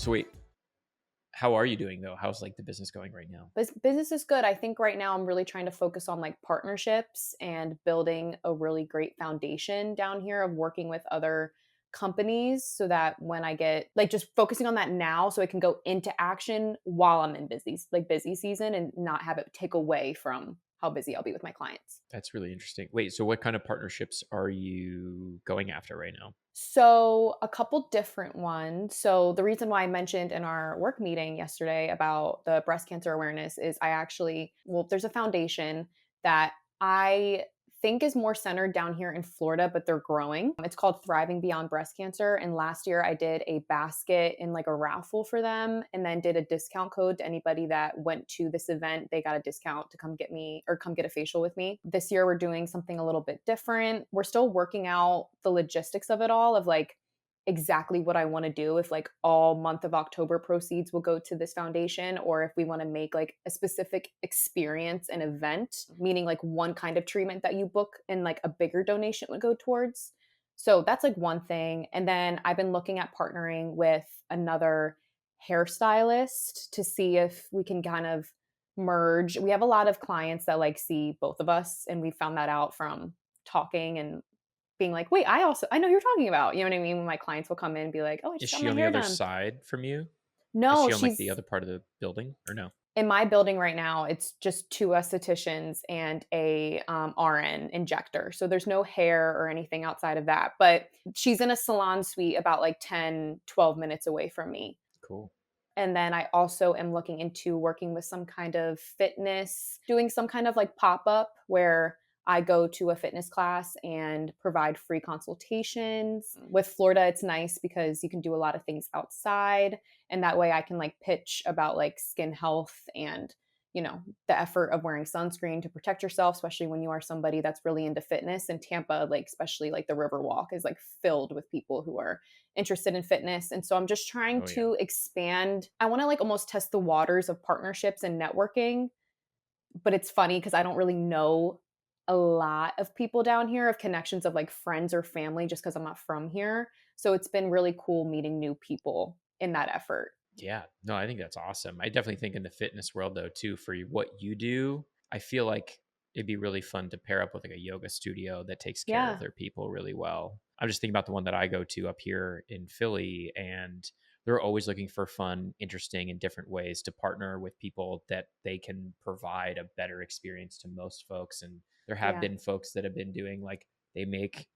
So wait, how are you doing though? How's like the business going right now? Business is good. I think right now I'm really trying to focus on like partnerships and building a really great foundation down here of working with other companies so that when I get like just focusing on that now so I can go into action while I'm in busy season and not have it take away from how busy I'll be with my clients. That's really interesting. Wait, so what kind of partnerships are you going after right now? So, a couple different ones. So, the reason why I mentioned in our work meeting yesterday about the breast cancer awareness is there's a foundation that I think is more centered down here in Florida, but they're growing. It's called Thriving Beyond Breast Cancer. And last year I did a basket in like a raffle for them and then did a discount code to anybody that went to this event. They got a discount to come get me or come get a facial with me. This year we're doing something a little bit different. We're still working out the logistics of it all of like exactly what I want to do if like all month of October proceeds will go to this foundation or if we want to make like a specific experience an event, meaning like one kind of treatment that you book and like a bigger donation would go towards. So that's like one thing. And then I've been looking at partnering with another hairstylist to see if we can kind of merge. We have a lot of clients that like see both of us and we found that out from talking and being like, wait, I know who you're talking about. You know what I mean? When my clients will come in and be like, oh, I Is just got she my on the hair other done. side from you? Is No, she on like the she's other part of the building or no? in my building right now. It's just two estheticians and a RN injector. So there's no hair or anything outside of that. But she's in a salon suite about like 10, 12 minutes away from me. Cool. And then I also am looking into working with some kind of fitness, doing some kind of like pop up where I go to a fitness class and provide free consultations. With Florida, it's nice because you can do a lot of things outside. And that way I can like pitch about like skin health and, the effort of wearing sunscreen to protect yourself, especially when you are somebody that's really into fitness. And Tampa, like, especially like the Riverwalk, is like filled with people who are interested in fitness. And so I'm just trying Oh yeah. to expand. I want to like almost test the waters of partnerships and networking. But it's funny because I don't really know a lot of people down here, of connections of like friends or family, just because I'm not from here. So it's been really cool meeting new people in that effort. Yeah. No, I think that's awesome. I definitely think in the fitness world though too, for what you do, I feel like it'd be really fun to pair up with like a yoga studio that takes care of Yeah. their people really well. I'm just thinking about the one that I go to up here in Philly, and they're always looking for fun, interesting, and different ways to partner with people that they can provide a better experience to most folks. And there have Yeah. been folks that have been doing like they make,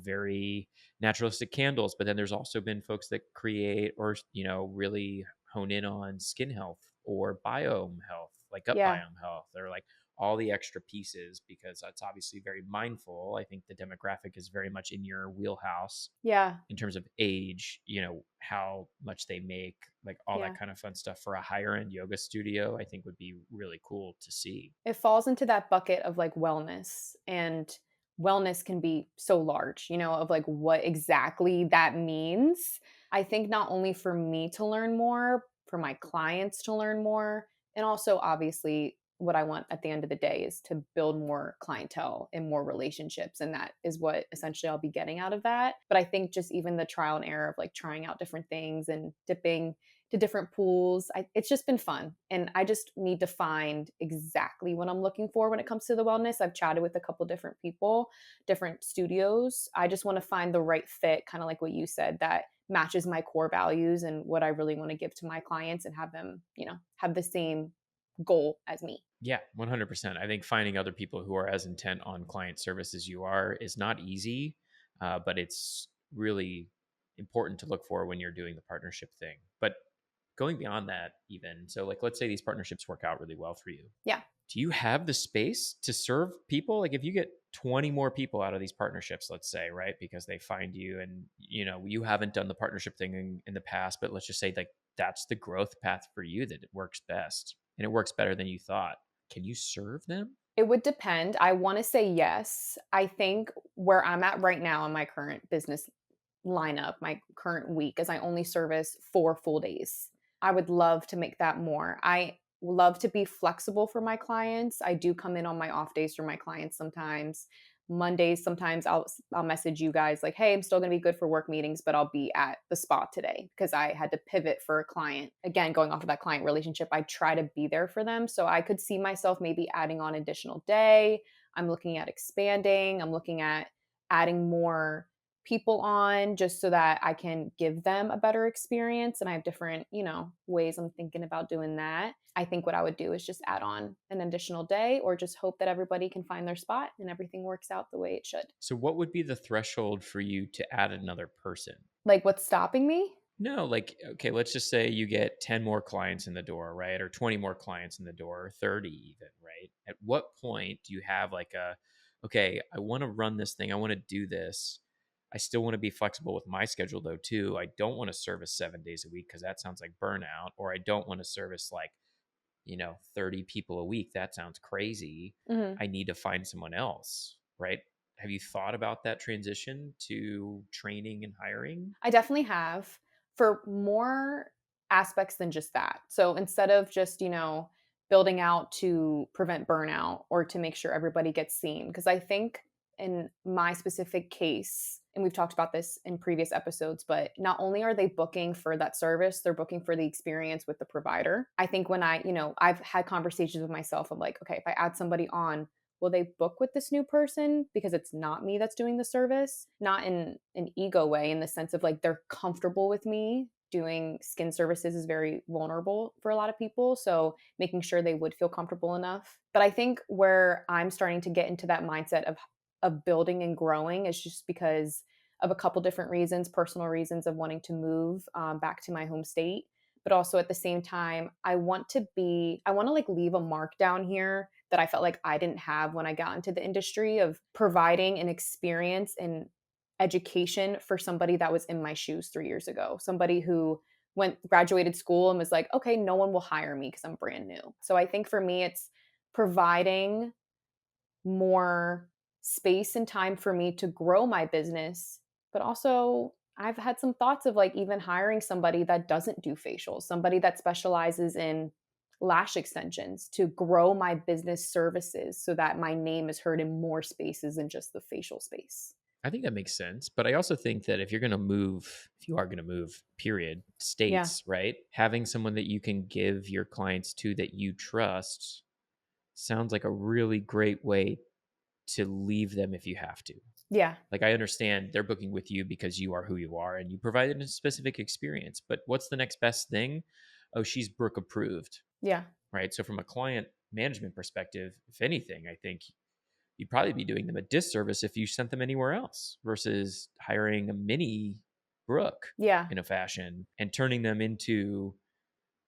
very naturalistic candles, but then there's also been folks that create or, really hone in on skin health or biome health, like gut Yeah. biome health, or like all the extra pieces, because that's obviously very mindful. I think the demographic is very much in your wheelhouse Yeah. in terms of age, how much they make, like all that Yeah. kind of fun stuff for a higher end yoga studio, I think would be really cool to see. It falls into that bucket of like wellness, and wellness can be so large, of like what exactly that means. I think not only for me to learn more, for my clients to learn more, and also obviously what I want at the end of the day is to build more clientele and more relationships. And that is what essentially I'll be getting out of that. But I think just even the trial and error of like trying out different things and dipping to different pools. It's just been fun. And I just need to find exactly what I'm looking for when it comes to the wellness. I've chatted with a couple different people, different studios. I just want to find the right fit, kind of like what you said, that matches my core values and what I really want to give to my clients and have them, have the same goal as me. Yeah, 100%. I think finding other people who are as intent on client service as you are is not easy, but it's really important to look for when you're doing the partnership thing. But going beyond that, even so, like, let's say these partnerships work out really well for you. Yeah. Do you have the space to serve people? Like, if you get 20 more people out of these partnerships, let's say, right, because they find you and, you haven't done the partnership thing in the past, but let's just say, like, that's the growth path for you, that it works best and it works better than you thought. Can you serve them? It would depend. I want to say yes. I think where I'm at right now in my current business lineup, my current week, is I only service 4 full days. I would love to make that more. I love to be flexible for my clients. I do come in on my off days for my clients sometimes, Mondays, sometimes I'll message you guys like, "Hey, I'm still gonna be good for work meetings, but I'll be at the spa today," because I had to pivot for a client. Again, going off of that client relationship, I try to be there for them. So I could see myself maybe adding on additional day. I'm looking at expanding. I'm looking at adding more people on just so that I can give them a better experience. And I have different, ways I'm thinking about doing that. I think what I would do is just add on an additional day or just hope that everybody can find their spot and everything works out the way it should. So what would be the threshold for you to add another person? Like, what's stopping me? No, like, okay, let's just say you get 10 more clients in the door, right? Or 20 more clients in the door, or 30 even, right? At what point do you have like okay, I want to run this thing, I want to do this. I still want to be flexible with my schedule though, too. I don't want to service 7 days a week because that sounds like burnout, or I don't want to service like, 30 people a week. That sounds crazy. Mhm. I need to find someone else, right? Have you thought about that transition to training and hiring? I definitely have for more aspects than just that. So instead of just, building out to prevent burnout or to make sure everybody gets seen, because I think in my specific case, and we've talked about this in previous episodes, but not only are they booking for that service, they're booking for the experience with the provider. I think when I've had conversations with myself, I'm like, okay, if I add somebody on, will they book with this new person because it's not me that's doing the service? Not in an ego way, in the sense of like they're comfortable with me doing skin services is very vulnerable for a lot of people. So making sure they would feel comfortable enough. But I think where I'm starting to get into that mindset of building and growing is just because of a couple different reasons, personal reasons of wanting to move back to my home state. But also at the same time, I want to like leave a mark down here that I felt like I didn't have when I got into the industry of providing an experience and education for somebody that was in my shoes 3 years ago. Somebody who graduated school and was like, okay, no one will hire me because I'm brand new. So I think for me, it's providing more space and time for me to grow my business. But also, I've had some thoughts of like even hiring somebody that doesn't do facials, somebody that specializes in lash extensions to grow my business services so that my name is heard in more spaces than just the facial space. I think that makes sense. But I also think that if you are going to move, period, Yeah. states, right? Having someone that you can give your clients to that you trust sounds like a really great way to leave them if you have to. Yeah. Like, I understand they're booking with you because you are who you are and you provided a specific experience. But what's the next best thing? Oh, she's Brooke approved, Yeah. right? So, from a client management perspective, if anything, I think you'd probably be doing them a disservice if you sent them anywhere else versus hiring a mini Brooke Yeah. in a fashion and turning them into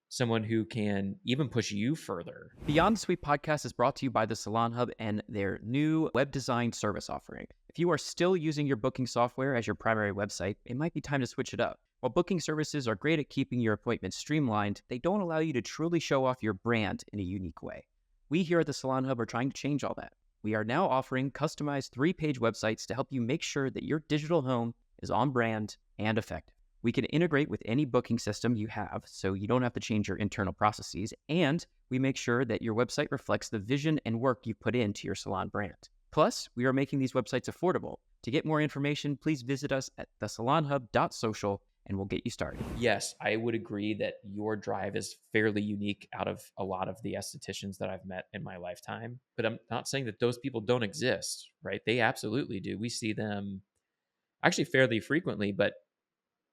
someone who can even push you further. Beyond the Sweet podcast is brought to you by the Salon Hub and their new web design service offering. If you are still using your booking software as your primary website, it might be time to switch it up. While booking services are great at keeping your appointments streamlined, they don't allow you to truly show off your brand in a unique way. We here at the Salon Hub are trying to change all that. We are now offering customized 3-page websites to help you make sure that your digital home is on brand and effective. We can integrate with any booking system you have, so you don't have to change your internal processes, and we make sure that your website reflects the vision and work you've put into your salon brand. Plus, we are making these websites affordable. To get more information, please visit us at thesalonhub.social and we'll get you started. Yes, I would agree that your drive is fairly unique out of a lot of the estheticians that I've met in my lifetime. But I'm not saying that those people don't exist, right? They absolutely do. We see them actually fairly frequently, but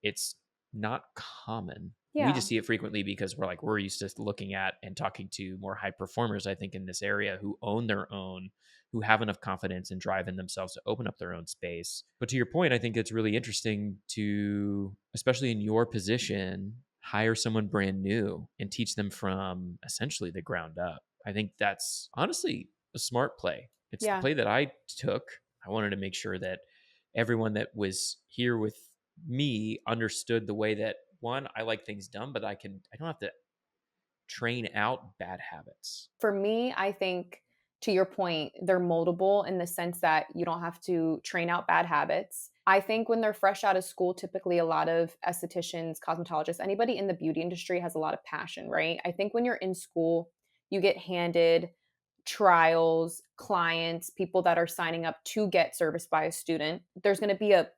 it's not common. We Yeah. just see it frequently because we're used to looking at and talking to more high performers, I think, in this area who own their own, who have enough confidence and drive in themselves to open up their own space. But to your point, I think it's really interesting to, especially in your position, hire someone brand new and teach them from essentially the ground up. I think that's honestly a smart play. It's the Yeah. play that I took. I wanted to make sure that everyone that was here with me understood the way that, one, I like things done, but I don't have to train out bad habits. For me, I think to your point, they're moldable in the sense that you don't have to train out bad habits. I think when they're fresh out of school, typically a lot of estheticians, cosmetologists, anybody in the beauty industry has a lot of passion, right? I think when you're in school, you get handed trials, clients, people that are signing up to get serviced by a student. There's going to be a,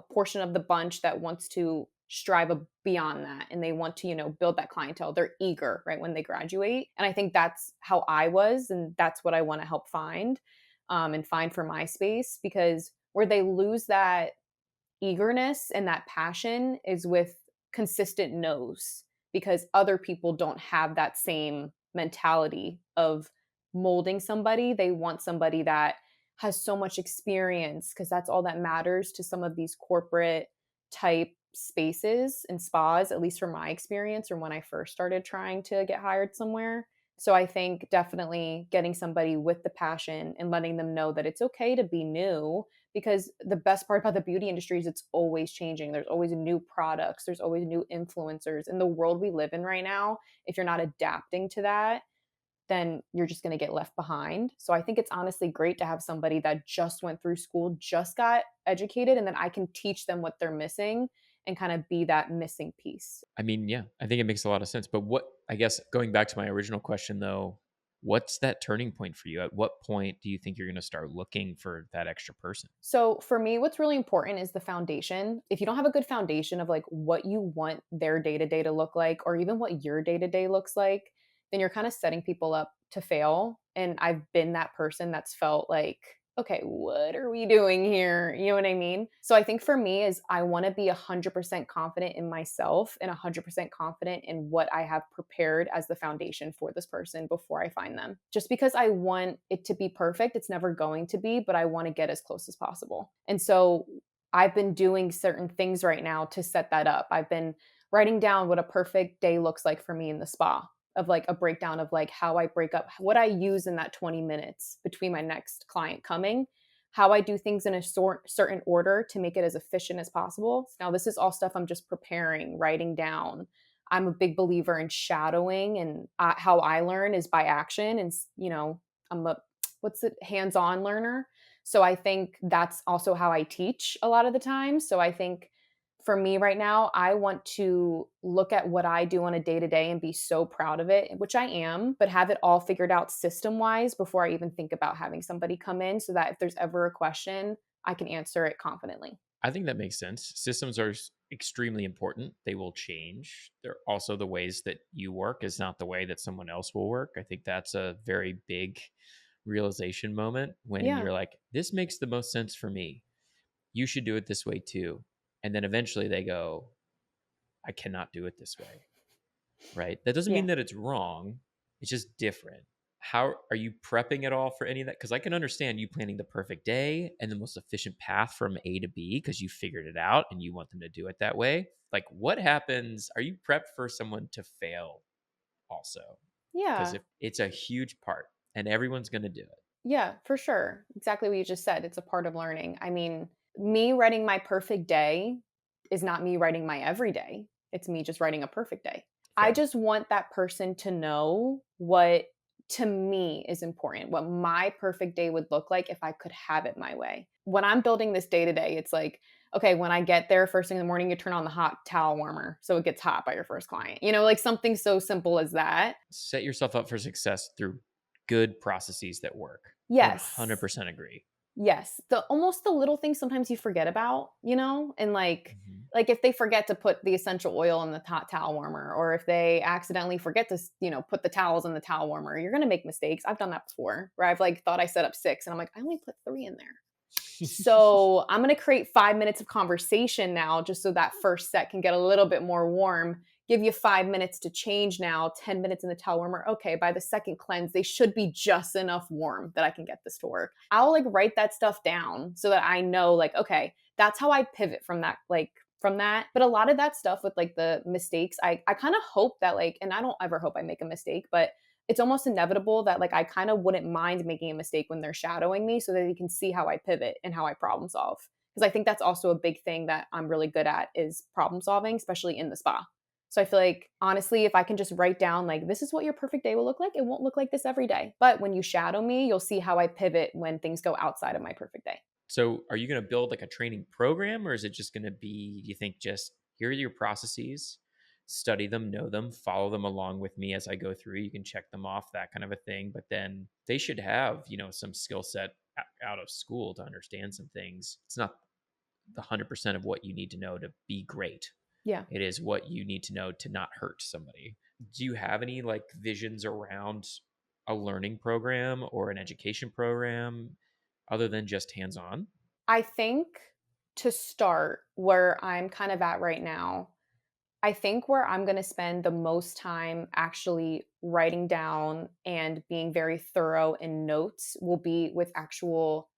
portion of the bunch that wants to strive beyond that and they want to, build that clientele. They're eager, right, when they graduate. And I think that's how I was and that's what I want to help find and find for my space, because where they lose that eagerness and that passion is with consistent no's, because other people don't have that same mentality of molding somebody. They want somebody that has so much experience, because that's all that matters to some of these corporate type spaces and spas, at least from my experience or when I first started trying to get hired somewhere. So I think definitely getting somebody with the passion and letting them know that it's okay to be new, because the best part about the beauty industry is it's always changing. There's always new products, there's always new influencers. In the world we live in right now, if you're not adapting to that, then you're just going to get left behind. So I think it's honestly great to have somebody that just went through school, just got educated, and then I can teach them what they're missing and kind of be that missing piece. I mean, yeah, I think it makes a lot of sense. But I guess going back to my original question though, what's that turning point for you? At what point do you think you're going to start looking for that extra person? So for me, what's really important is the foundation. If you don't have a good foundation of like what you want their day to day to look like, or even what your day to day looks like, then you're kind of setting people up to fail. And I've been that person that's felt like, okay, what are we doing here? You know what I mean? So I think for me is I want to be 100% confident in myself and 100% confident in what I have prepared as the foundation for this person before I find them. Just because I want it to be perfect, it's never going to be, but I want to get as close as possible. And so I've been doing certain things right now to set that up. I've been writing down what a perfect day looks like for me in the spa, of like a breakdown of like how I break up, what I use in that 20 minutes between my next client coming, how I do things in a certain order to make it as efficient as possible. Now, this is all stuff I'm just preparing, writing down. I'm a big believer in shadowing, and how I learn is by action. And, I'm a, hands-on learner. So I think that's also how I teach a lot of the time. So I think for me right now, I want to look at what I do on a day to day and be so proud of it, which I am, but have it all figured out system wise before I even think about having somebody come in, so that if there's ever a question, I can answer it confidently. I think that makes sense. Systems are extremely important. They will change. They're also the ways that you work is not the way that someone else will work. I think that's a very big realization moment when Yeah. you're like, this makes the most sense for me. You should do it this way too. And then eventually they go, I cannot do it this way. Right. That doesn't mean Yeah. that it's wrong. It's just different. How are you prepping at all for any of that? Because I can understand you planning the perfect day and the most efficient path from A to B because you figured it out and you want them to do it that way. Like, what happens? Are you prepped for someone to fail also? Because Yeah. if it's a huge part and everyone's going to do it. Yeah, for sure. Exactly what you just said. It's a part of learning. I mean, me writing my perfect day is not me writing my everyday. It's me just writing a perfect day. I Fair. just want that person to know what to me is important, what my perfect day would look like if I could have it my way. When I'm building this day to day, it's like, okay, when I get there first thing in the morning, you turn on the hot towel warmer so it gets hot by your first client. Like something so simple as that. Set yourself up for success through good processes that work. Yes. 100% agree. Yes, almost the little things sometimes you forget about, and Mhm. like if they forget to put the essential oil in the hot towel warmer, or if they accidentally forget to, put the towels in the towel warmer, you're gonna make mistakes. I've done that before, where I've like thought I set up 6 and I'm like, I only put 3 in there. So I'm going to create 5 minutes of conversation now, just so that first set can get a little bit more warm. Give you 5 minutes to change now, 10 minutes in the towel warmer. Okay, by the second cleanse, they should be just enough warm that I can get this to work. I'll like write that stuff down so that I know, like, okay, that's how I pivot from that, from that. But a lot of that stuff with like the mistakes, I kind of hope that like, and I don't ever hope I make a mistake, but it's almost inevitable that like I kind of wouldn't mind making a mistake when they're shadowing me, so that they can see how I pivot and how I problem solve. Because I think that's also a big thing that I'm really good at is problem solving, especially in the spa. So I feel like honestly, if I can just write down like this is what your perfect day will look like, it won't look like this every day. But when you shadow me, you'll see how I pivot when things go outside of my perfect day. So are you going to build like a training program, or is it just going to be, do you think, just here are your processes? study them, know them, follow them along with me as I go through. You can check them off, that kind of a thing. But then they should have, some skill set out of school to understand some things. It's not the 100% of what you need to know to be great. Yeah. It is what you need to know to not hurt somebody. Do you have any like visions around a learning program or an education program other than just hands on? I think to start where I'm kind of at right now, I think where I'm going to spend the most time actually writing down and being very thorough in notes will be with actual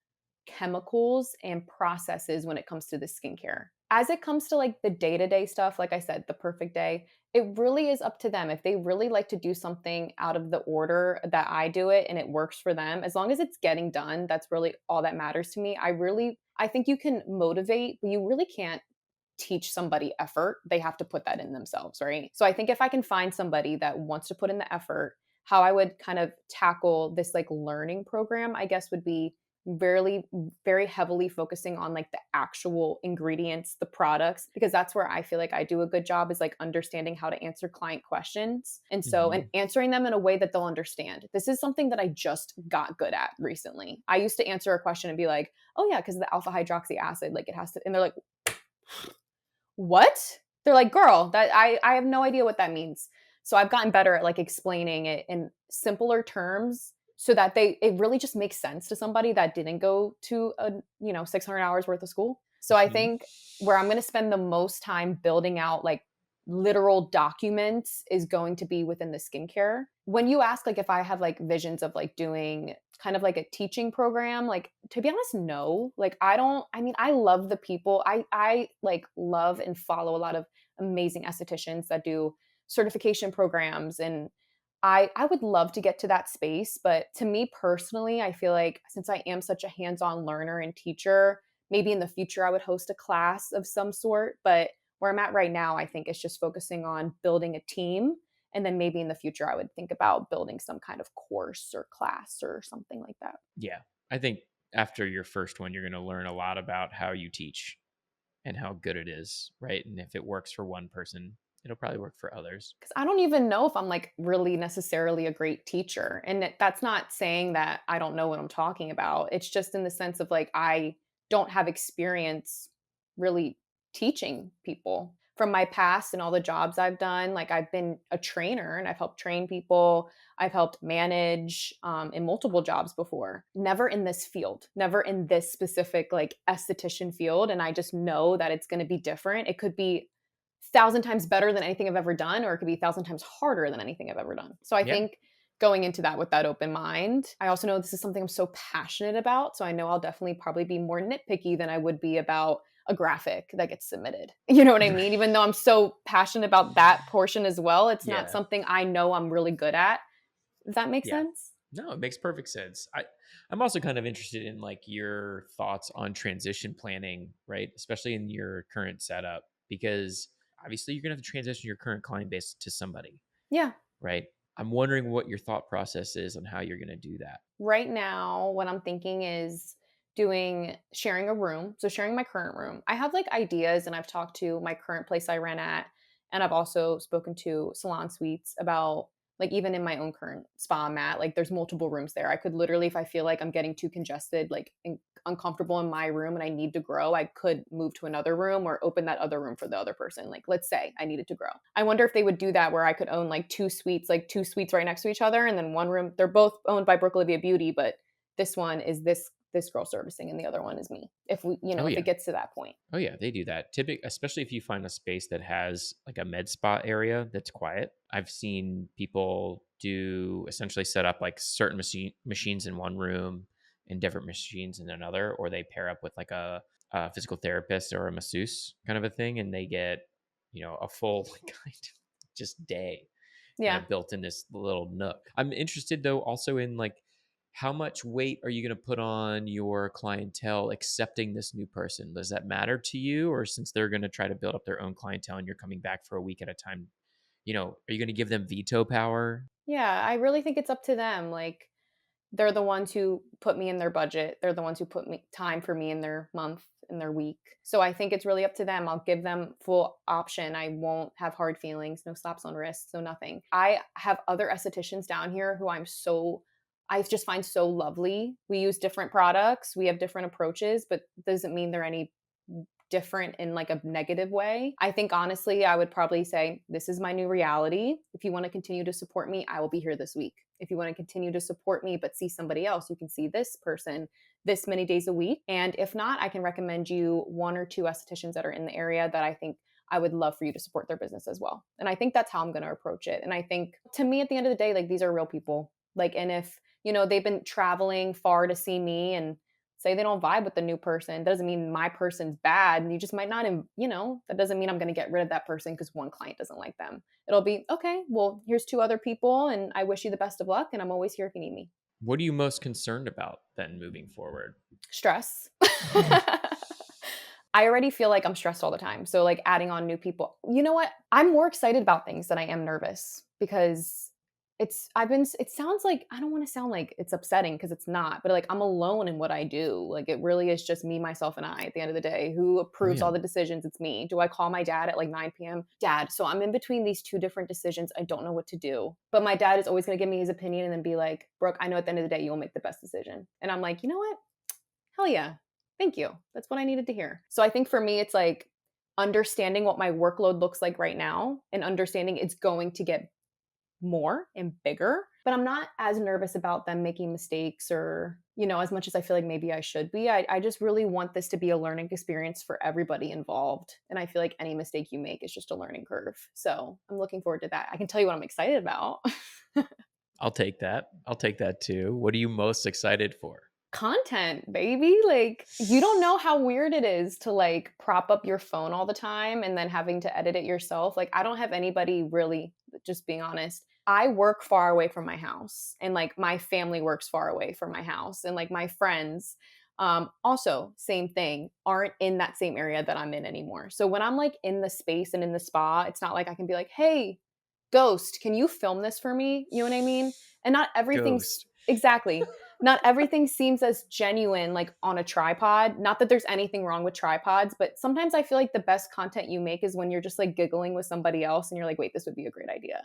chemicals and processes when it comes to the skincare. As it comes to like the day to day stuff, like I said, the perfect day, it really is up to them. If they really like to do something out of the order that I do it and it works for them, as long as it's getting done, that's really all that matters to me. I think you can motivate, but you really can't teach somebody effort. They have to put that in themselves, right? So I think if I can find somebody that wants to put in the effort, how I would kind of tackle this like learning program, I guess would be very heavily focusing on like the actual ingredients, the products, because that's where I feel like I do a good job is like understanding how to answer client questions. And so, and Mhm. answering them in a way that they'll understand. This is something that I just got good at recently. I used to answer a question and be like, oh yeah, because the alpha hydroxy acid, like it has to, and they're like, what? They're like, girl, that I have no idea what that means. So I've gotten better at like explaining it in simpler terms so that it really just makes sense to somebody that didn't go to 600 hours worth of school. So I Mhm. think where I'm going to spend the most time building out like literal documents is going to be within the skincare. When you ask like if I have like visions of like doing kind of like a teaching program, like to be honest, no. Like I don't, I mean, I love the people. I like love and follow a lot of amazing estheticians that do certification programs, and I would love to get to that space, but to me personally, I feel like since I am such a hands-on learner and teacher, maybe in the future I would host a class of some sort, but where I'm at right now, I think it's just focusing on building a team. And then maybe in the future, I would think about building some kind of course or class or something like that. Yeah. I think after your first one, you're going to learn a lot about how you teach and how good it is, right? And if it works for one person, it'll probably work for others. Because I don't even know if I'm like really necessarily a great teacher. And that's not saying that I don't know what I'm talking about. It's just in the sense of like, I don't have experience really teaching people from my past and all the jobs I've done. Like, I've been a trainer and I've helped train people. I've helped manage in multiple jobs before, never in this field, never in this specific like esthetician field. And I just know that it's going to be different. It could be thousand times better than anything I've ever done, or it could be 1,000 times harder than anything I've ever done. So I Yeah. think going into that with that open mind, I also know this is something I'm so passionate about. So I know I'll definitely probably be more nitpicky than I would be about a graphic that gets submitted. You know what I mean? Right. Even though I'm so passionate about that portion as well, it's not Yeah. something I know I'm really good at. Does that make Yeah. sense? No, it makes perfect sense. I'm also kind of interested in like your thoughts on transition planning, right? Especially in your current setup, because obviously you're gonna have to transition your current client base to somebody, Yeah. right? I'm wondering what your thought process is on how you're gonna do that. Right now, what I'm thinking is doing sharing a room. So sharing my current room. I have like ideas and I've talked to my current place I rent at, and I've also spoken to Salon Suites about like even in my own current spa I'm at, like there's multiple rooms there. I could literally, if I feel like I'm getting too congested, like uncomfortable in my room and I need to grow, I could move to another room or open that other room for the other person. Like let's say I needed to grow. I wonder if they would do that where I could own like two suites right next to each other, and then one room, they're both owned by Brooke Beauty, but this one is this girl servicing and the other one is me. If we, Oh if yeah. it gets to that point. Oh yeah, they do that. Especially if you find a space that has like a med spa area that's quiet. I've seen people do essentially set up like certain machines in one room and different machines in another, or they pair up with like a physical therapist or a masseuse kind of a thing, and they get a full kind of just day kind Yeah. of built in this little nook. I'm interested though also in like how much weight are you going to put on your clientele accepting this new person? Does that matter to you? Or since they're going to try to build up their own clientele and you're coming back for a week at a time, are you going to give them veto power? Yeah, I really think it's up to them. Like They're the ones who put me in their budget. They're the ones who put me time for me in their month, in their week. So I think it's really up to them. I'll give them full option. I won't have hard feelings, no slaps on wrists, no nothing. I have other estheticians down here who I just find so lovely. We use different products, we have different approaches, but doesn't mean they're any different in like a negative way. I think honestly, I would probably say, this is my new reality. If you want to continue to support me, I will be here this week. If you want to continue to support me, but see somebody else, you can see this person this many days a week. And if not, I can recommend you one or two estheticians that are in the area that I think I would love for you to support their business as well. And I think that's how I'm going to approach it. And I think to me, at the end of the day, like these are real people. Like, and if, they've been traveling far to see me and say they don't vibe with the new person, doesn't mean my person's bad. And you just might not, that doesn't mean I'm going to get rid of that person because one client doesn't like them. It'll be, okay, well, here's two other people and I wish you the best of luck. And I'm always here if you need me. What are you most concerned about then moving forward? Stress. I already feel like I'm stressed all the time. So like adding on new people, you know what? I'm more excited about things than I am nervous because it sounds like, I don't want to sound like it's upsetting because it's not, but like I'm alone in what I do. Like it really is just me, myself, and I at the end of the day. Who approves all the decisions? It's me. Do I call my dad at like 9 p.m.? Dad, so I'm in between these two different decisions. I don't know what to do. But my dad is always going to give me his opinion and then be like, Brooke, I know at the end of the day, you'll make the best decision. And I'm like, you know what? Hell yeah. Thank you. That's what I needed to hear. So I think for me, it's like understanding what my workload looks like right now and understanding it's going to get more and bigger, but I'm not as nervous about them making mistakes or, as much as I feel like maybe I should be. I just really want this to be a learning experience for everybody involved. And I feel like any mistake you make is just a learning curve. So I'm looking forward to that. I can tell you what I'm excited about. I'll take that. I'll take that too. What are you most excited for? Content, baby. Like, you don't know how weird it is to like prop up your phone all the time and then having to edit it yourself. Like, I don't have anybody really, just being honest. I work far away from my house and like my family works far away from my house and like my friends also same thing, aren't in that same area that I'm in anymore. So when I'm like in the space and in the spa, it's not like I can be like, hey, Ghost, can you film this for me? You know what I mean? And not everything's Ghost. exactly. Not everything seems as genuine like on a tripod. Not that there's anything wrong with tripods, but sometimes I feel like the best content you make is when you're just like giggling with somebody else and you're like, wait, this would be a great idea,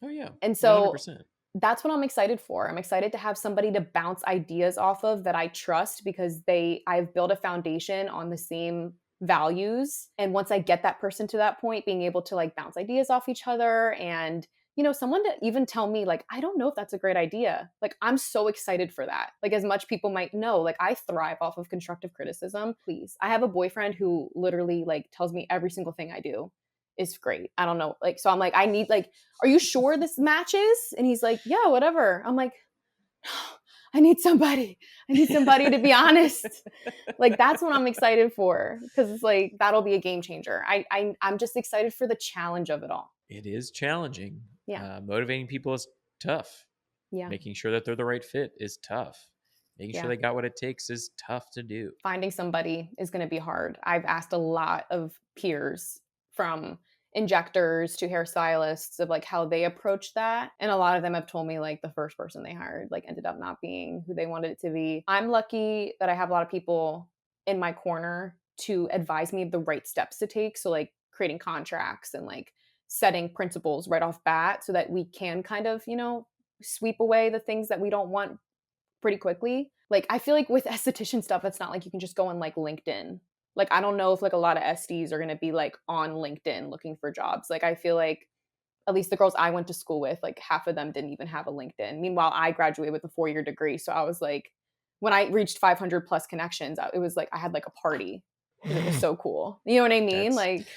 Oh yeah. And so 100%. that's what I'm excited for. I'm excited to have somebody to bounce ideas off of that I trust because I've built a foundation on the same values. And once I get that person to that point, being able to like bounce ideas off each other and, someone to even tell me like, I don't know if that's a great idea. Like, I'm so excited for that. Like, as much people might know, like I thrive off of constructive criticism. Please. I have a boyfriend who literally like tells me every single thing I do is great. I don't know. Like, so I'm like, I need like, are you sure this matches? And he's like, yeah, whatever. I'm like, I need somebody to be honest. Like, that's what I'm excited for. Cause it's like, that'll be a game changer. I'm just excited for the challenge of it all. It is challenging. Yeah. Motivating people is tough. Yeah. Making sure that they're the right fit is tough. Making sure Yeah. they got what it takes is tough to do. Finding somebody is going to be hard. I've asked a lot of peers from injectors to hairstylists of like how they approach that. And a lot of them have told me like the first person they hired like ended up not being who they wanted it to be. I'm lucky that I have a lot of people in my corner to advise me of the right steps to take. So like creating contracts and like setting principles right off bat so that we can kind of, sweep away the things that we don't want pretty quickly. Like, I feel like with esthetician stuff, it's not like you can just go on like LinkedIn. Like, I don't know if like a lot of SDs are going to be like on LinkedIn looking for jobs. Like, I feel like at least the girls I went to school with, like half of them didn't even have a LinkedIn. Meanwhile, I graduated with a 4-year degree. So I was like, when I reached 500 plus connections, it was like I had like a party. It was so cool. You know what I mean? That's like,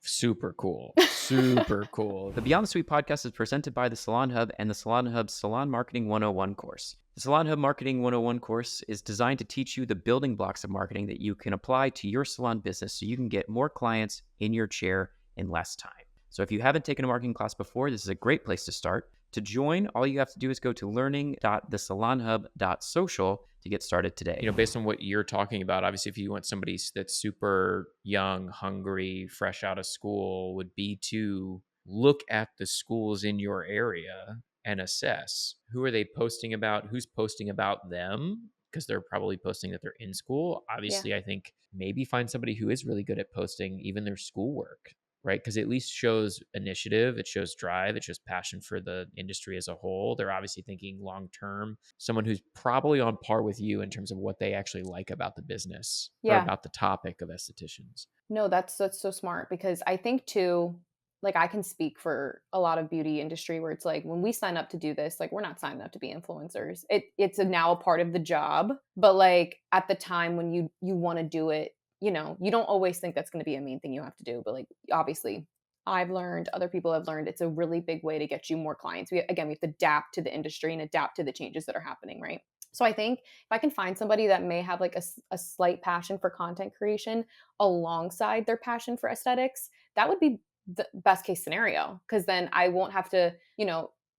super cool. Super cool. The Beyond the Suite podcast is presented by the Salon Hub and the Salon Hub's Salon Marketing 101 course. The Salon Hub Marketing 101 course is designed to teach you the building blocks of marketing that you can apply to your salon business so you can get more clients in your chair in less time. So if you haven't taken a marketing class before, this is a great place to start. To join, all you have to do is go to learning.thesalonhub.social to get started today. Based on what you're talking about, obviously, if you want somebody that's super young, hungry, fresh out of school, would be to look at the schools in your area and assess who are they posting about, who's posting about them, because they're probably posting that they're in school. Yeah. Obviously, I think maybe find somebody who is really good at posting even their schoolwork, right? Because it at least shows initiative, it shows drive, it shows passion for the industry as a whole. They're obviously thinking long term. Someone who's probably on par with you in terms of what they actually like about the business or Yeah. about the topic of estheticians. No, that's so smart because I think too, like I can speak for a lot of beauty industry where it's like when we sign up to do this, like we're not signing up to be influencers. It's now a part of the job, but like at the time when you want to do it, you don't always think that's going to be a main thing you have to do, but like obviously I've learned, other people have learned it's a really big way to get you more clients. We have to adapt to the industry and adapt to the changes that are happening, right? So I think if I can find somebody that may have like a slight passion for content creation alongside their passion for aesthetics, that would be the best case scenario because then I won't have to,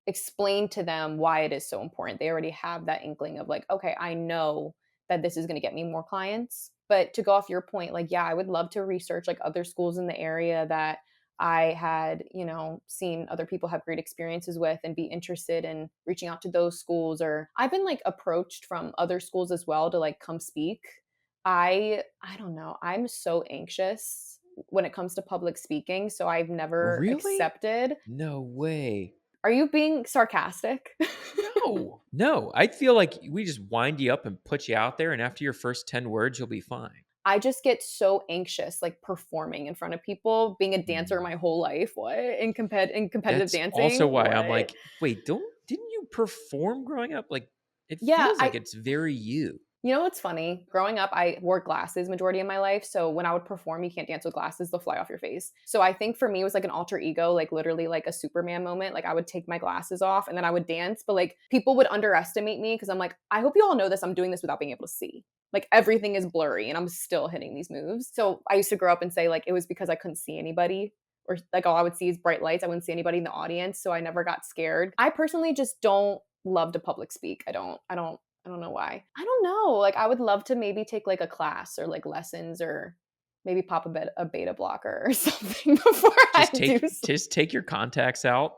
explain to them why it is so important. They already have that inkling of like, okay, I know that this is going to get me more clients. But to go off your point, like, yeah, I would love to research like other schools in the area that I had, seen other people have great experiences with and be interested in reaching out to those schools. Or I've been like approached from other schools as well to like come speak. I don't know. I'm so anxious when it comes to public speaking, so I've never Really? accepted. No way. Are you being sarcastic? No, no. I feel like we just wind you up and put you out there, and after your first 10 words, you'll be fine. I just get so anxious like performing in front of people, being a dancer Mm. my whole life. What? In competitive That's also dancing? why I'm What? like, wait, didn't you perform growing up? Like, it Yeah, feels like it's very you. you know what's funny? Growing up, I wore glasses majority of my life. So when I would perform, you can't dance with glasses, they'll fly off your face. So I think for me, it was like an alter ego, like literally like a Superman moment. Like I would take my glasses off and then I would dance, but like people would underestimate me because I'm like, I hope you all know this. I'm doing this without being able to see. Like everything is blurry and I'm still hitting these moves. So I used to grow up and say like it was because I couldn't see anybody or like all I would see is bright lights. I wouldn't see anybody in the audience. So I never got scared. I personally just don't love to public speak. I don't know why. I don't know. Like I would love to maybe take like a class or like lessons or maybe pop a beta blocker or something before I do Just take your contacts out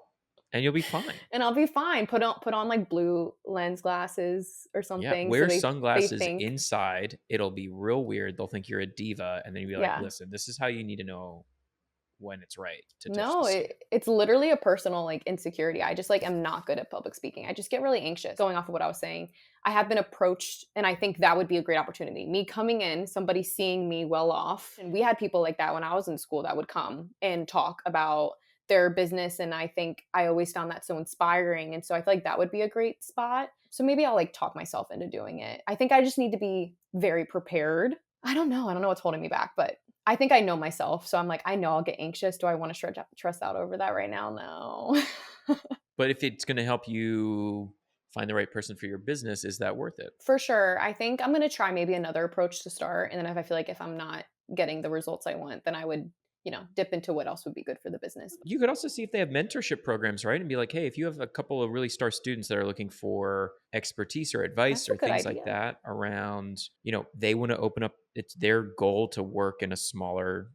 and you'll be fine. and I'll be fine. Put on like blue lens glasses or Yeah, something so wear they sunglasses think inside. It'll be real weird. They'll think you're a diva, and then you'll be like, yeah. "Listen, this is how you need to know when it's right to touch the No, scale." it's literally a personal like insecurity. I just like am not good at public speaking. I just get really anxious. Going off of what I was saying, I have been approached, and I think that would be a great opportunity. Me coming in, somebody seeing me well off, and we had people like that when I was in school that would come and talk about their business, and I think I always found that so inspiring, and so I feel like that would be a great spot. So maybe I'll like talk myself into doing it. I think I just need to be very prepared. I don't know. I don't know what's holding me back, but I think I know myself, so I'm like, I know I'll get anxious. Do I want to stress out over that right now? No. But if it's going to help you find the right person for your business, is that worth it? For sure. I think I'm gonna try maybe another approach to start, and then if I feel like if I'm not getting the results I want, then I would, dip into what else would be good for the business. You could also see if they have mentorship programs, right? And be like, hey, if you have a couple of really star students that are looking for expertise or advice That's a or good things like idea. that around, they want to open up, it's their goal to work in a smaller,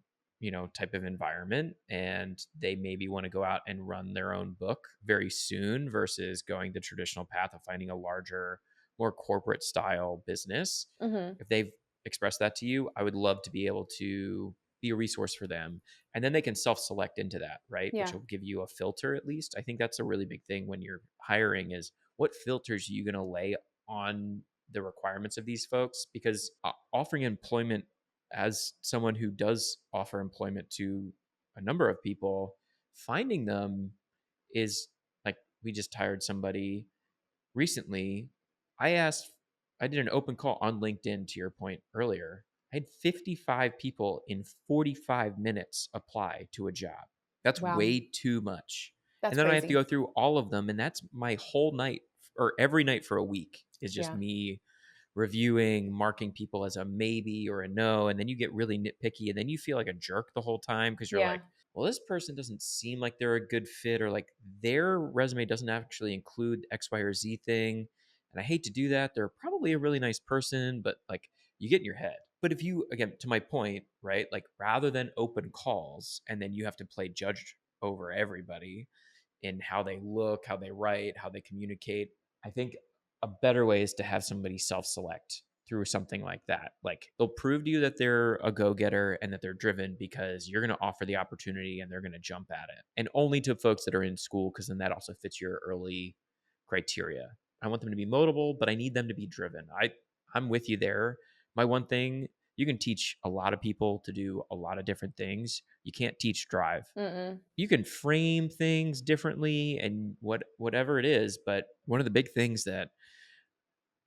type of environment. And they maybe want to go out and run their own book very soon versus going the traditional path of finding a larger, more corporate style business. Hmm. If they've expressed that to you, I would love to be able to be a resource for them, and then they can self-select into that, right? Which Yeah. will give you a filter. At least I think that's a really big thing when you're hiring, is what filters are you going to lay on the requirements of these folks, because offering employment, as someone who does offer employment to a number of people, finding them is like, we just hired somebody recently. I did an open call on LinkedIn, to your point earlier. I had 55 people in 45 minutes apply to a job. That's Wow. way too much. That's And then I have to crazy. go through all of them. And that's my whole night, or every night for a week, is just Yeah. me reviewing, marking people as a maybe or a no. And then you get really nitpicky, and then you feel like a jerk the whole time because you're Yeah. like, well, this person doesn't seem like they're a good fit, or like their resume doesn't actually include X, Y, or Z thing. And I hate to do that. They're probably a really nice person, but like, you get in your head. But if you, again, to my point, right, like rather than open calls and then you have to play judge over everybody, in how they look, how they write, how they communicate. I think a better way is to have somebody self-select through something like that. Like they'll prove to you that they're a go-getter and that they're driven because you're going to offer the opportunity and they're going to jump at it. And only to folks that are in school, because then that also fits your early criteria. I want them to be moldable, but I need them to be driven. I'm with you there. My one thing, you can teach a lot of people to do a lot of different things. You can't teach drive. Mm-mm. You can frame things differently and whatever it is, but one of the big things that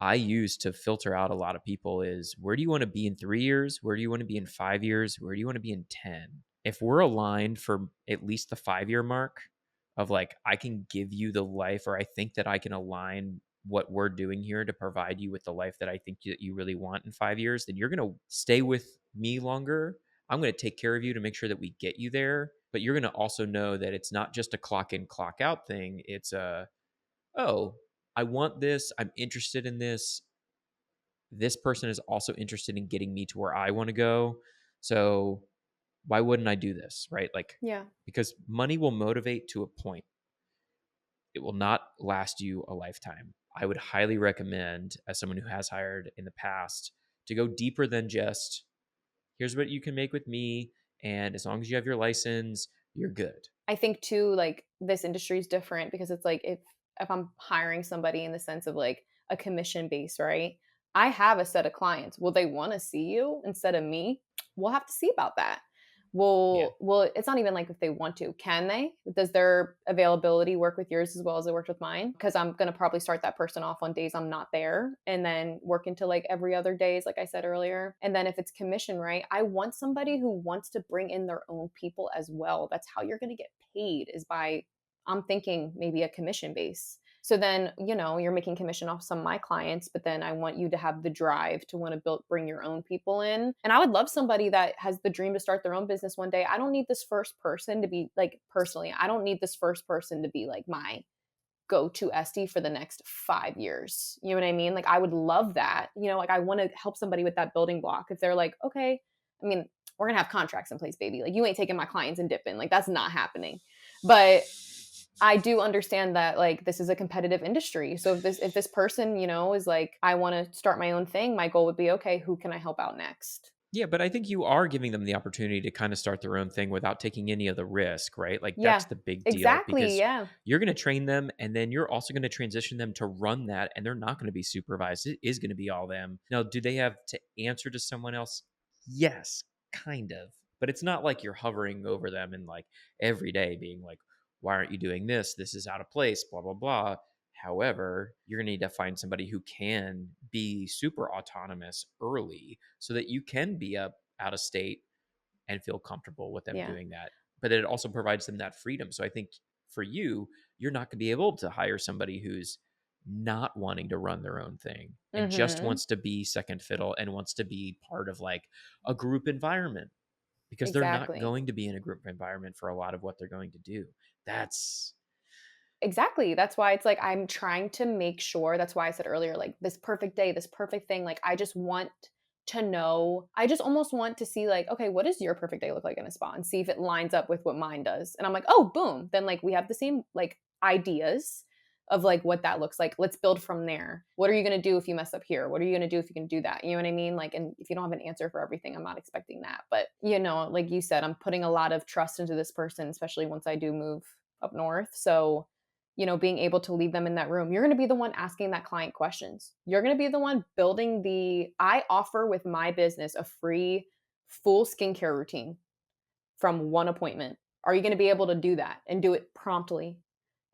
I use to filter out a lot of people is, where do you want to be in 3 years? Where do you want to be in 5 years? Where do you want to be in 10? If we're aligned for at least the 5-year mark of like, I can give you the life, or I think that I can align what we're doing here to provide you with the life that I think that you really want in 5 years, then you're going to stay with me longer. I'm going to take care of you to make sure that we get you there. But you're going to also know that it's not just a clock in, clock out thing. It's a, oh, I want this. I'm interested in this. This person is also interested in getting me to where I want to go. So why wouldn't I do this? Right? Like, Yeah. because money will motivate to a point. It will not last you a lifetime. I would highly recommend, as someone who has hired in the past, to go deeper than just, here's what you can make with me. And as long as you have your license, you're good. I think too, like this industry is different because it's like if I'm hiring somebody in the sense of like a commission base, right? I have a set of clients. Will they want to see you instead of me? We'll have to see about that. Yeah. Well, it's not even like if they want to. Can they? Does their availability work with yours as well as it worked with mine? Because I'm gonna probably start that person off on days I'm not there and then work into like every other days, like I said earlier. And then if it's commission, right? I want somebody who wants to bring in their own people as well. That's how you're gonna get paid, is by, I'm thinking maybe a commission base. So then, you're making commission off some of my clients, but then I want you to have the drive to want to bring your own people in. And I would love somebody that has the dream to start their own business one day. I don't need this first person to be like, personally, I don't need this first person to be like my go-to Esty for the next 5 years. You know what I mean? Like I would love that. Like I want to help somebody with that building block. If they're like, okay, I mean, we're gonna have contracts in place, baby. Like you ain't taking my clients and dipping. Like that's not happening. But I do understand that like this is a competitive industry. So if this person, is like, I want to start my own thing, my goal would be, okay, who can I help out next? Yeah, but I think you are giving them the opportunity to kind of start their own thing without taking any of the risk, right? Like that's Yeah, the big deal, exactly. because Yeah. you're going to train them and then you're also going to transition them to run that, and they're not going to be supervised. It is going to be all them. Now, do they have to answer to someone else? Yes, kind of. But it's not like you're hovering over them and like every day being like, why aren't you doing this? This is out of place, blah, blah, blah. However, you're going to need to find somebody who can be super autonomous early so that you can be up out of state and feel comfortable with them Yeah. doing that. But it also provides them that freedom. So I think for you, you're not going to be able to hire somebody who's not wanting to run their own thing and just Mm-hmm. wants to be second fiddle and wants to be part of like a group environment, because they're not Exactly. going to be in a group environment for a lot of what they're going to do. That's Exactly. That's why it's like I'm trying to make sure. That's why I said earlier, like this perfect day, this perfect thing. Like I just want to know. I just almost want to see, like, okay, what does your perfect day look like in a spa, and see if it lines up with what mine does. And I'm like, oh, boom. Then like we have the same like ideas of like what that looks like. Let's build from there. What are you going to do if you mess up here? What are you going to do if you can do that? You know what I mean? Like, and if you don't have an answer for everything, I'm not expecting that. But like you said, I'm putting a lot of trust into this person, especially once I do move up north. So being able to leave them in that room. You're going to be the one asking that client questions. You're going to be the one building I offer with my business a free full skincare routine from one appointment. Are you going to be able to do that and do it promptly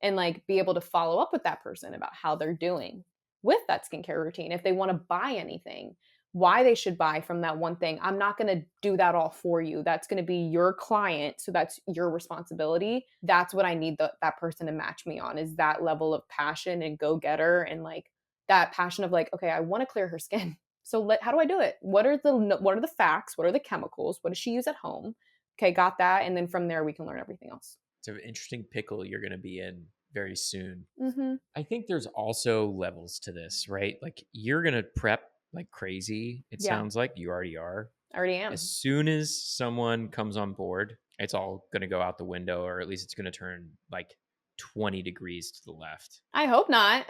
and like be able to follow up with that person about how they're doing with that skincare routine? If they want to buy anything, why they should buy from that one thing. I'm not going to do that all for you. That's going to be your client. So that's your responsibility. That's what I need that person to match me on, is that level of passion and go getter, and like that passion of like, okay, I want to clear her skin. So how do I do it? What are the facts? What are the chemicals? What does she use at home? Okay, got that. And then from there, we can learn everything else. it's an interesting pickle you're going to be in very soon. Mm-hmm. I think there's also levels to this, right? Like you're going to prep like crazy. It Yeah, sounds like you already are. I already As am. soon as someone comes on board, it's all going to go out the window, or at least it's going to turn like 20 degrees to the left. I hope not.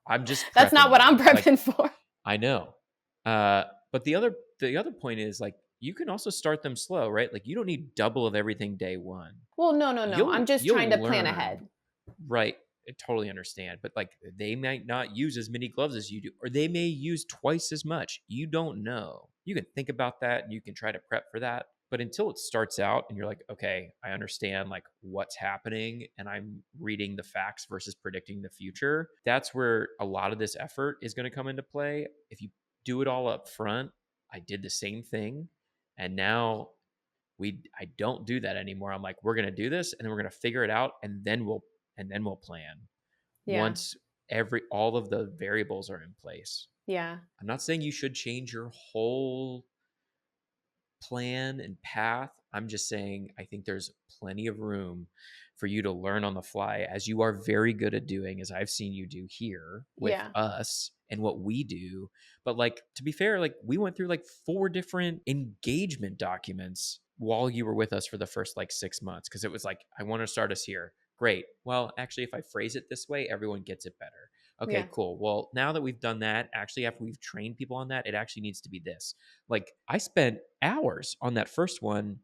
I'm just That's not prepping what I'm you. Like, prepping for. I know. But the other point is, like, you can also start them slow, right? Like, you don't need double of everything day one. Well, no, no, no. I'm just trying to You'll plan learn, ahead. right? I totally understand. But like, they might not use as many gloves as you do, or they may use twice as much. You don't know. You can think about that and you can try to prep for that. But until it starts out and you're like, okay, I understand like what's happening and I'm reading the facts versus predicting the future, that's where a lot of this effort is going to come into play. If you do it all up front, I did the same thing. And now I don't do that anymore. I'm like, we're going to do this and then we're going to figure it out and then we'll plan Yeah. once all of the variables are in place. Yeah. I'm not saying you should change your whole plan and path. I'm just saying I think there's plenty of room for you to learn on the fly, as you are very good at doing, as I've seen you do here with Yeah. us and what we do. But like, to be fair, like, we went through like 4 different engagement documents while you were with us for the first like 6 months, because it was like, I want to start us here. Great. Well, actually, if I phrase it this way, everyone gets it better. Okay, Yeah. cool. Well, now that we've done that, actually, after we've trained people on that, it actually needs to be this. Like, I spent hours on that first one.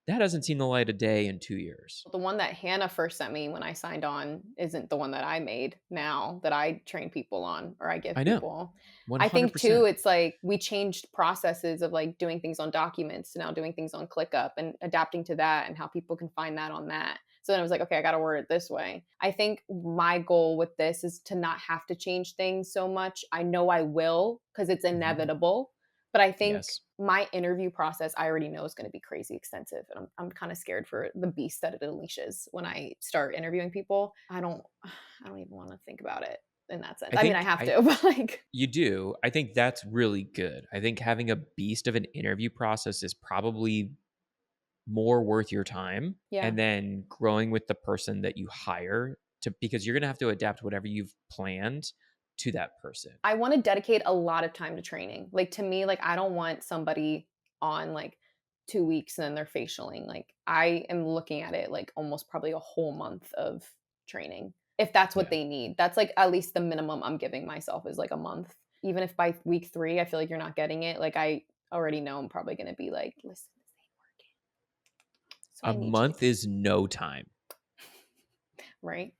That hasn't seen the light of day in 2 years. The one that Hannah first sent me when I signed on isn't the one that I made now that I train people on or I give I know. people. I think too, 100%. it's like we changed processes of like doing things on documents to now doing things on ClickUp and adapting to that and how people can find that on that. So then I was like, okay, I got to word it this way. I think my goal with this is to not have to change things so much. I know I will because it's Mhm. inevitable. But I think Yes. my interview process, I already know is going to be crazy extensive. And I'm kind of scared for the beast that it unleashes when I start interviewing people. I don't even want to think about it in that sense. I I mean, I think have to, but like, you do. I think that's really good. I think having a beast of an interview process is probably more worth your time, yeah. and then growing with the person that you hire, because you're going to have to adapt whatever you've planned to that person. I want to dedicate a lot of time to training. Like to me, like I don't want somebody on like 2 weeks and then they're facialing. Like I am looking at it like almost probably a whole month of training. If that's what Yeah. they need. That's like at least the minimum I'm giving myself is like a month. Even if by week 3 I feel like you're not getting it, like I already know I'm probably going to be like, listen, this ain't working. So A I need you to month is no time. right?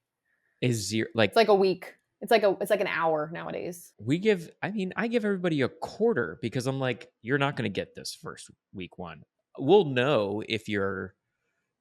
Is zero. Like, It's like a week. It's like an hour nowadays. I give everybody a quarter, because I'm like, you're not going to get this first week 1. We'll know if you're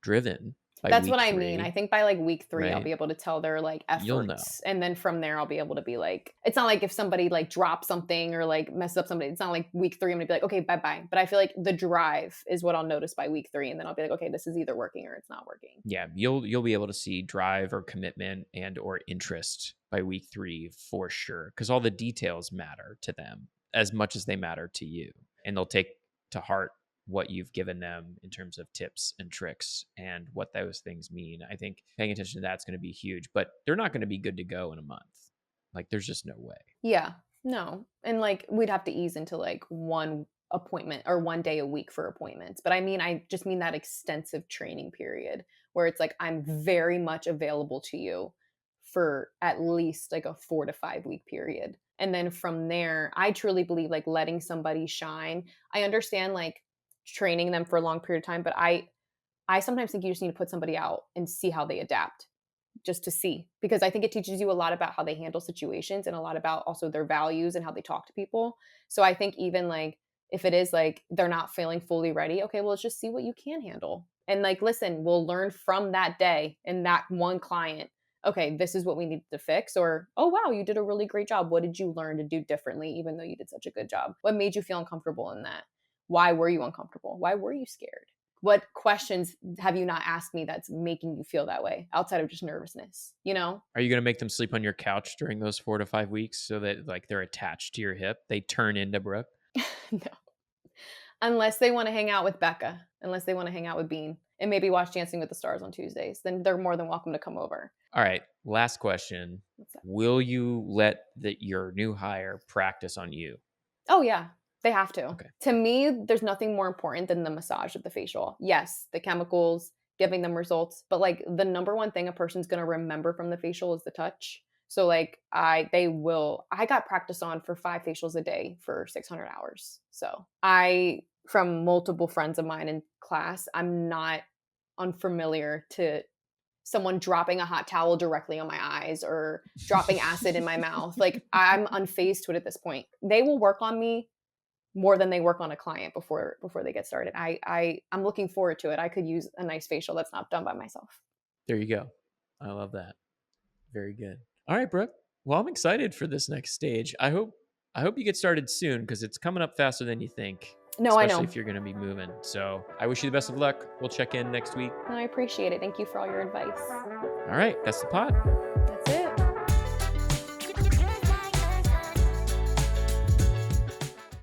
driven by That's what week I mean. I 3, think by like week 3, I'll right? be able to tell their like You'll know. efforts. And then from there, I'll be able to be like, it's not like if somebody like drops something or like messes up somebody, it's not like week 3, I'm gonna be like, okay, bye-bye. But I feel like the drive is what I'll notice by week 3. And then I'll be like, okay, this is either working or it's not working. Yeah, you'll be able to see drive or commitment and or interest by week 3 for sure, because all the details matter to them as much as they matter to you, and they'll take to heart what you've given them in terms of tips and tricks and what those things mean. I think paying attention to that's going to be huge, but they're not going to be good to go in a month. Like, there's just no way. Yeah, no. And like we'd have to ease into like one appointment or one day a week for appointments. But I mean, I just mean that extensive training period where it's like I'm very much available to you for at least like a 4 to 5 week period. And then from there, I truly believe like letting somebody shine. I understand like training them for a long period of time, but I sometimes think you just need to put somebody out and see how they adapt just to see, because I think it teaches you a lot about how they handle situations and a lot about also their values and how they talk to people. So I think even like if it is like they're not feeling fully ready, okay, well, let's just see what you can handle. And like, listen, we'll learn from that day and that one client. Okay, this is what we need to fix. Or, oh, wow, you did a really great job. What did you learn to do differently, even though you did such a good job? What made you feel uncomfortable in that? Why were you uncomfortable? Why were you scared? What questions have you not asked me that's making you feel that way outside of just nervousness, you know? Are you going to make them sleep on your couch during those 4 to 5 weeks so that like they're attached to your hip? They turn into Brooke? No. Unless they want to hang out with Becca, unless they want to hang out with Bean and maybe watch Dancing with the Stars on Tuesdays, then they're more than welcome to come over. All right. Last question. What's that? Will you let your new hire practice on you? Oh, yeah. They have to. Okay. To me, there's nothing more important than the massage of the facial. Yes, the chemicals, giving them results. But like the number one thing a person's going to remember from the facial is the touch. So like I got practice on for 5 facials a day for 600 hours. So from multiple friends of mine in class, I'm not unfamiliar to someone dropping a hot towel directly on my eyes or dropping acid in my mouth. Like I'm unfazed to it at this point. They will work on me more than they work on a client before they get started. I'm looking forward to it. I could use a nice facial that's not done by myself. There you go. I love that. Very good. All right, Brooke. Well, I'm excited for this next stage. I hope you get started soon because it's coming up faster than you think. No, I know. Especially if you're going to be moving. So I wish you the best of luck. We'll check in next week. No, I appreciate it. Thank you for all your advice. All right. That's the pod. That's it.